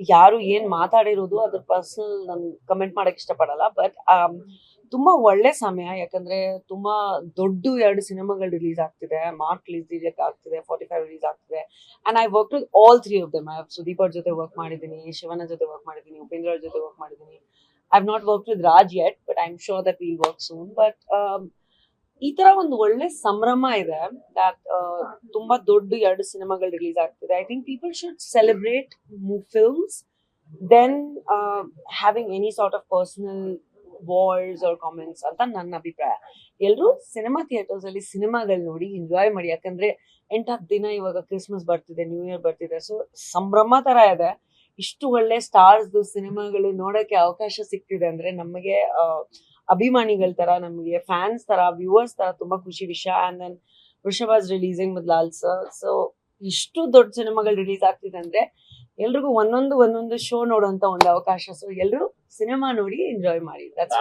ಯಾರು ಏನ್ ಮಾತಾಡಿರೋದು ಅದ್ರ ಪರ್ಸನಲ್ ನಾನು ಕಮೆಂಟ್ ಮಾಡಕ್ ಇಷ್ಟಪಡಲ್ಲ. ಬಟ್ ತುಂಬಾ ಒಳ್ಳೆ ಸಮಯ, ಯಾಕಂದ್ರೆ ತುಂಬಾ ದೊಡ್ಡ 2 ಸಿನಿಮಾಗಳು ರಿಲೀಸ್ ಆಗ್ತಿದೆ. ಮಾರ್ಕ್ ರಿಲೀಸ್ ಆಗ್ತಿದೆ, 45 ರಿಲೀಸ್ ಆಗ್ತಿದೆ. And I work with all 3 of them. I Sudeep ಅವ್ರ ಜೊತೆ ವರ್ಕ್ ಮಾಡಿದ್ದೀನಿ, ಶಿವನ ಜೊತೆ ವರ್ಕ್ ಮಾಡಿದ್ದೀನಿ, ಉಪೇಂದ್ರ ಅವ್ರ ಜೊತೆ ವರ್ಕ್ ಮಾಡಿದ್ದೀನಿ. I have not work with Raj yet, but I am sure that will work soon. But ಈ ತರ ಒಂದು ಒಳ್ಳೆ ಸಂಭ್ರಮ ಇದೆ. ದಟ್ ತುಂಬಾ ದೊಡ್ಡ 2 ಸಿನಿಮಾಗಳು ರಿಲೀಸ್ ಆಗ್ತಿದೆ. I think people should celebrate films then having any sort of personal wars or comments ಅಂತ ನನ್ನ ಅಭಿಪ್ರಾಯ. ಎಲ್ಲರೂ ಸಿನಿಮಾ ಥಿಯೇಟರ್ಸ್ ಅಲ್ಲಿ ಸಿನಿಮಾಗಳು ನೋಡಿ ಎಂಜಾಯ್ ಮಾಡಿ. ಯಾಕಂದ್ರೆ 8-10 ದಿನ ಇವಾಗ ಕ್ರಿಸ್ಮಸ್ ಬರ್ತಿದೆ, ನ್ಯೂ ಇಯರ್ ಬರ್ತಿದೆ. ಸೊ ಸಂಭ್ರಮ ತರ ಇದೆ. ಇಷ್ಟು ಒಳ್ಳೆ ಸ್ಟಾರ್ಸ್ ಸಿನಿಮಾಗಳು ನೋಡಕ್ಕೆ ಅವಕಾಶ ಸಿಗ್ತಿದೆ ಅಂದ್ರೆ ನಮಗೆ ಅಭಿಮಾನಿಗಳ ತರ, ನಮಗೆ ಫ್ಯಾನ್ಸ್ ತರ, ವ್ಯೂವರ್ಸ್ ತರ ತುಂಬಾ ಖುಷಿ ವಿಷಯ. And then Vrushabha's releasing with Lal sir. So ಇಷ್ಟು ದೊಡ್ಡ ಸಿನಿಮಾಗಳು ರಿಲೀಸ್ ಆಗ್ತಿದೆ ಅಂದ್ರೆ ಎಲ್ರಿಗೂ ಒಂದೊಂದು ಶೋ ನೋಡುವಂತ ಒಂದು ಅವಕಾಶ. ಸೊ ಎಲ್ಲರೂ ಸಿನಿಮಾ ನೋಡಿ ಎಂಜಾಯ್ ಮಾಡಿ. ದಟ್ಸ್